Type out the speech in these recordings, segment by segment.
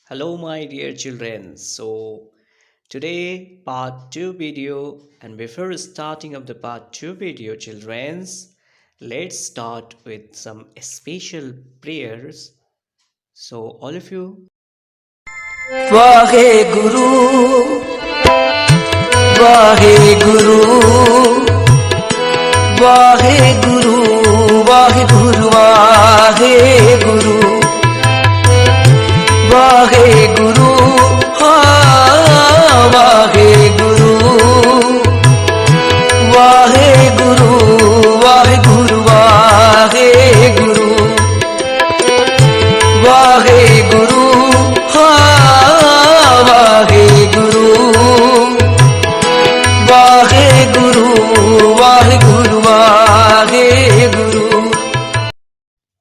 Hello, my dear children. So, today, part 2 video, and before starting of the part 2 video, children's, let's start with some special prayers. So, all of you, Wahe Guru Wahe Guru Wahe Guru Wahe Guru Wahe Guru Wahe Guru हाँ वाहे गुरु वाहे गुरु वाहे गुरु वाहे गुरु वाहे गुरु हाँ Wahe Guru Wahe Guru Wahe Guru Wahe Guru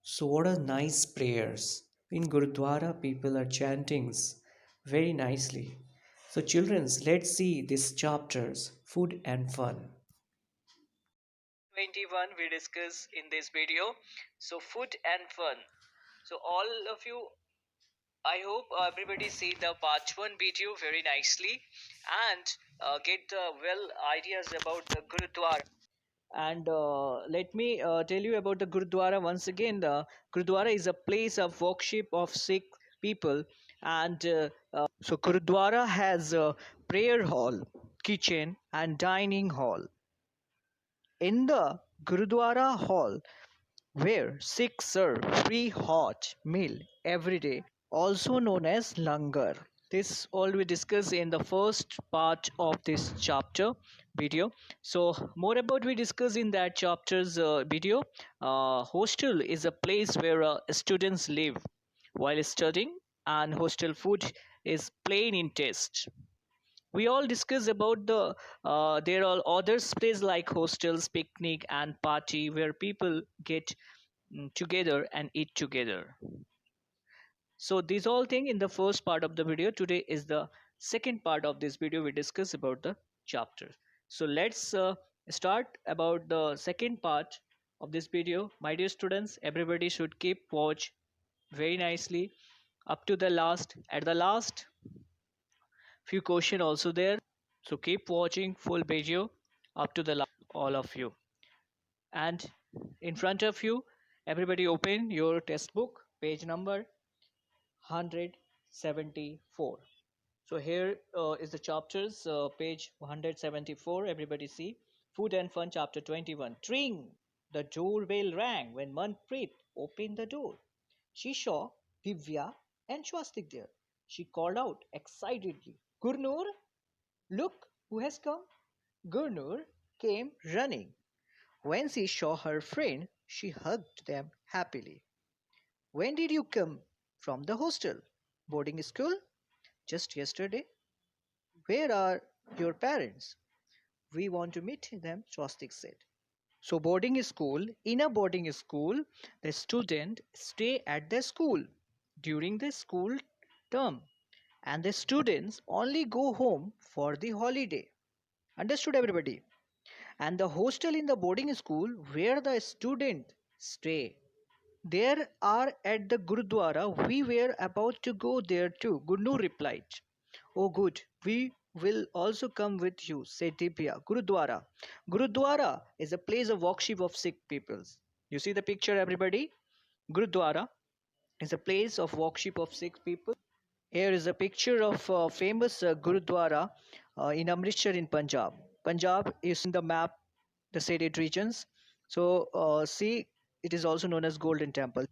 so what are nice prayers. In Gurudwara, people are chanting very nicely. So, children's, let's see these chapters, food and fun. 21 we discuss in this video. So, food and fun. So, all of you, I hope everybody see the part 1 video very nicely and get well ideas about the Gurudwara. And let me tell you about the Gurudwara once again. The Gurudwara is a place of worship of Sikh people, and so Gurudwara has a prayer hall, kitchen, and dining hall. In the Gurudwara hall, where Sikhs serve free hot meal every day, also known as langar. This all we discuss in the first part of this chapter video. So more about we discuss in that chapter's video. Hostel is a place where students live while studying, and hostel food is plain in taste. We all discuss about there are other places like hostels, picnic, and party where people get together and eat together. So these all thing in the first part of the video. Today is the second part of this video. We discuss about the chapter. So let's start about the second part of this video. My dear students, everybody should keep watch very nicely up to the last. At the last, few question also there. So keep watching full video up to the last, all of you. And in front of you, everybody open your textbook, page number 174. So here is the chapters, page 174. Everybody see. Food and Fun, chapter 21. Tring! The doorbell rang when Manpreet opened the door. She saw Divya and Swastik there. She called out excitedly, Gurnur, look who has come. Gurnur came running. When she saw her friend, she hugged them happily. When did you come? From the hostel. Boarding school? Just yesterday. Where are your parents? We want to meet them, Swastik said. So boarding school, in a boarding school, the student stay at the school during the school term, and the students only go home for the holiday. Understood everybody? And the hostel in the boarding school where the student stay. There are at the Gurudwara. We were about to go there too. Gurnu replied. Oh, good. We will also come with you, said Divya. Gurudwara. Gurudwara is a place of worship of Sikh peoples. You see the picture, everybody? Gurudwara is a place of worship of Sikh people. Here is a picture of famous Gurudwara in Amritsar in Punjab. Punjab is in the map, the stated regions. So, see, it is also known as Golden Temple.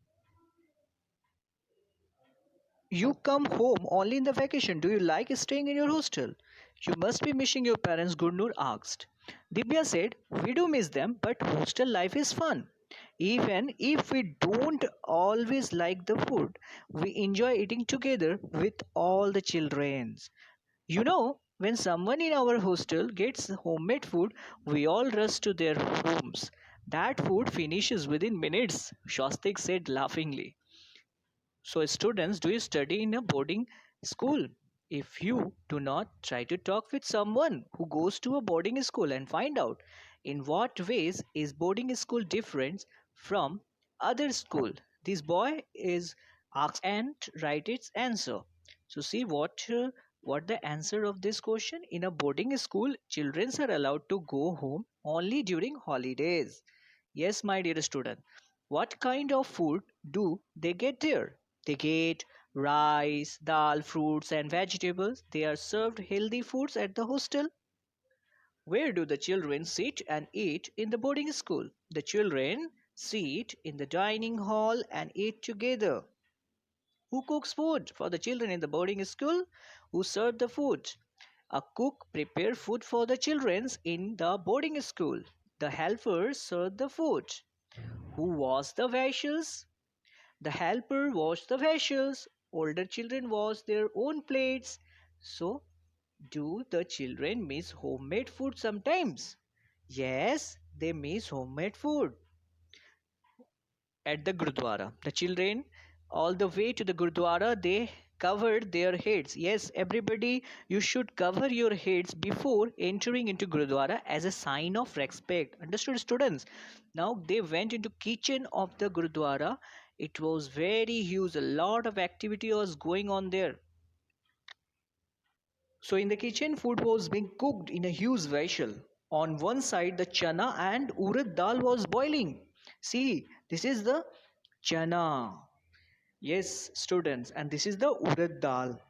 You come home only in the vacation. Do you like staying in your hostel? You must be missing your parents, Gurnur asked. Divya said, we do miss them, but hostel life is fun. Even if we don't always like the food, we enjoy eating together with all the children. You know, when someone in our hostel gets homemade food, we all rush to their homes. That food finishes within minutes, Shastik said laughingly. So, students, do you study in a boarding school? If you do not, try to talk with someone who goes to a boarding school and find out in what ways is boarding school different from other school. This boy is asked and write its answer. So see what the answer of this question. In a boarding school, children are allowed to go home only during holidays. Yes, my dear student. What kind of food do they get there? They get rice, dal, fruits, and vegetables. They are served healthy foods at the hostel. Where do the children sit and eat in the boarding school? The children sit in the dining hall and eat together. Who cooks food for the children in the boarding school? Who serve the food? A cook prepares food for the children in the boarding school. The helpers serve the food. Who wash the vessels? The helper washed the vessels. Older children wash their own plates. So, do the children miss homemade food sometimes? Yes, they miss homemade food. At the Gurdwara, the children, all the way to the Gurdwara, they covered their heads. Yes, everybody, you should cover your heads before entering into Gurdwara as a sign of respect. Understood, students? Now they went into kitchen of the Gurdwara. It was very huge. A lot of activity was going on there. So in the kitchen, food was being cooked in a huge vessel. On one side, the chana and urad dal was boiling. See, this is the chana. Yes, students, and this is the urad dal.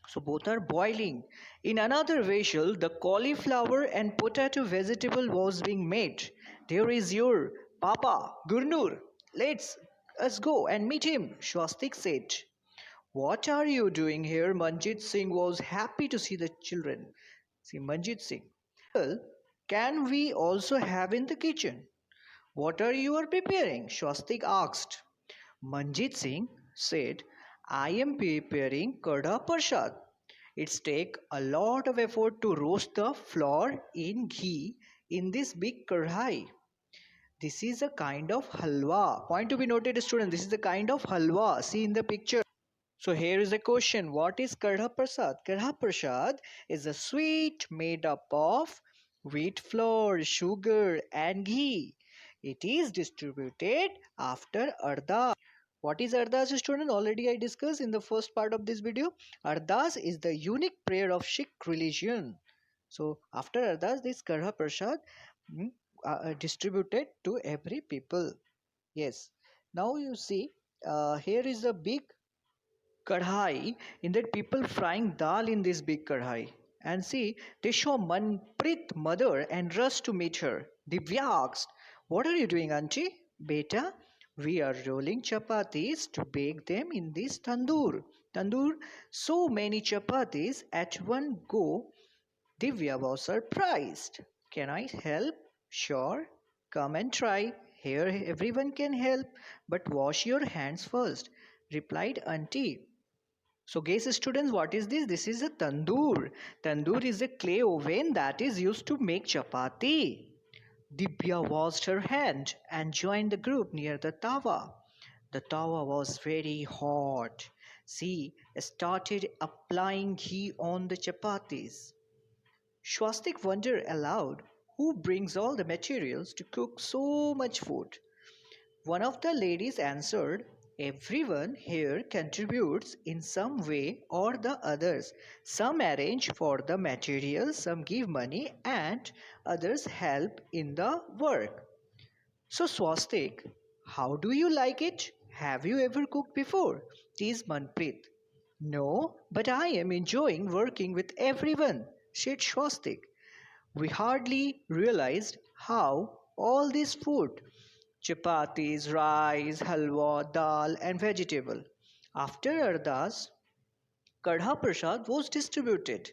So both are boiling. In another vessel, the cauliflower and potato vegetable was being made. There is your Papa, Gurnur. Let's go and meet him, Swastik said. What are you doing here? Manjit Singh was happy to see the children. See, Manjit Singh. Well, can we also have in the kitchen? What are you preparing? Swastik asked. Manjit Singh said, I am preparing Kadha Prasad. It's take a lot of effort to roast the flour in ghee in this big kadhai. This is a kind of halwa. Point to be noted, student. This is the kind of halwa. See in the picture. So here is a question. What is Kadha Prasad? Kadha Prasad is a sweet made up of wheat flour, sugar and ghee. It is distributed after Ardas. What is Ardas, student? Already I discussed in the first part of this video. Ardas is the unique prayer of Sikh religion. So after Ardas, this Kadha Prasad distributed to every people. Yes. Now you see, here is a big kadhai. In that, people frying dal in this big kadhai. And see, they show Manpreet mother and rush to meet her. Divya asked, what are you doing, auntie? Beta, we are rolling chapatis to bake them in this tandoor. Tandoor, so many chapatis at one go. Divya was surprised. Can I help? Sure. Come and try. Here everyone can help, but wash your hands first, replied auntie. So guess students, what is this? This is a tandoor. Tandoor is a clay oven that is used to make chapati. Dibya washed her hand and joined the group near the tawa. The tawa was very hot. She started applying ghee on the chapatis. Swastik wondered aloud, who brings all the materials to cook so much food? One of the ladies answered, everyone here contributes in some way or the others. Some arrange for the materials, some give money, and others help in the work. So, Swastik, how do you like it? Have you ever cooked before? Teased Manpreet. No, but I am enjoying working with everyone, said Swastik. We hardly realized how all this food chapatis, rice, halwa, dal, and vegetable. After Ardas, Kadha Prasad was distributed.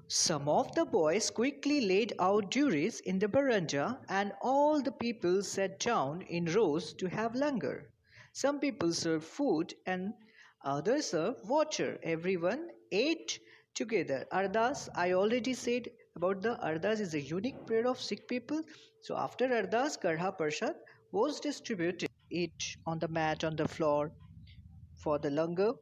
Some of the boys quickly laid out duris in the veranda, and all the people sat down in rows to have langar. Some people served food and others served water. Everyone ate together. Ardas, I already said about the Ardas is a unique prayer of Sikh people. So after Ardas, Kadha Prasad was distributed. Eat on the mat on the floor for the langar.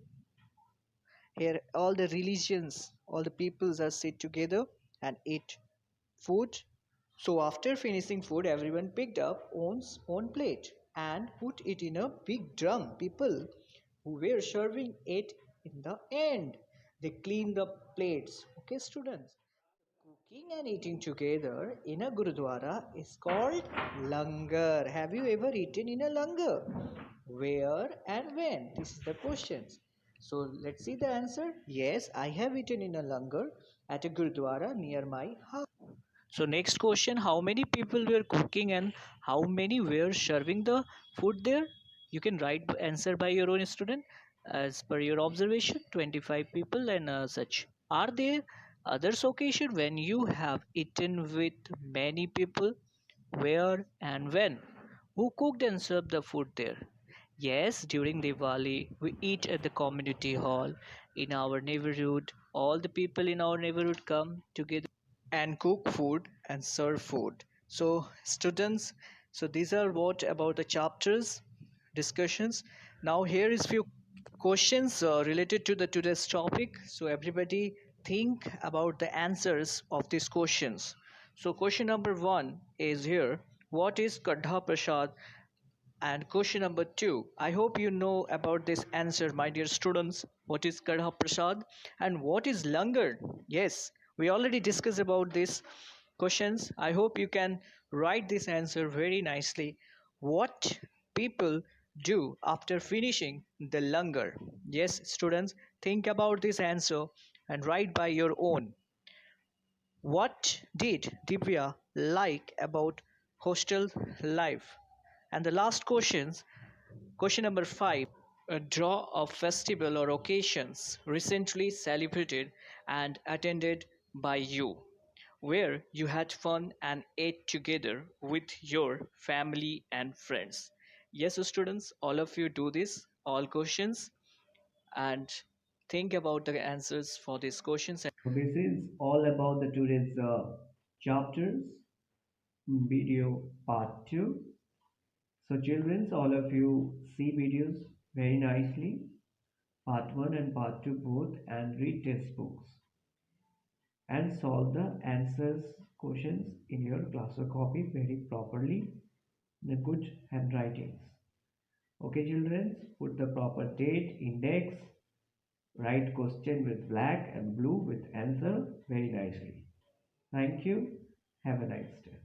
Here all the religions, all the peoples are sit together and eat food. So after finishing food, everyone picked up own plate and put it in a big drum. People who were serving ate in the end. They clean the plates. Okay, students. Cooking and eating together in a Gurudwara is called langar. Have you ever eaten in a langar? Where and when? This is the questions. So let's see the answer. Yes, I have eaten in a langar at a Gurudwara near my house. So next question, how many people were cooking and how many were serving the food there? You can write answer by your own student as per your observation, 25 people and such. Are there others occasion when you have eaten with many people? Where and when? Who cooked and served the food there? Yes, during Diwali, we eat at the community hall in our neighborhood. All the people in our neighborhood come together and cook food and serve food. So students, so these are what about the chapters discussions. Now here is few questions related to the today's topic. So everybody think about the answers of these questions. So question number 1 is here, what is Kadha Prasad? And question number 2, I hope you know about this answer, my dear students. What is Kadha Prasad and what is Langar? Yes, we already discussed about these questions. I hope you can write this answer very nicely. What people do after finishing the Langar? Yes, students, think about this answer and write by your own. What did Divya like about hostel life? And the last questions, question number 5, draw of festival or occasions recently celebrated and attended by you, where you had fun and ate together with your family and friends. Yes, students, all of you do this, all questions, and think about the answers for these questions. So this is all about the today's chapters video part 2. So children, all of you see videos very nicely, part 1 and part 2 both, and read textbooks and solve the answers questions in your class or copy very properly in a good handwritings. Okay children, put the proper date, index, write question with black and blue with answer very nicely. Thank you. Have a nice day.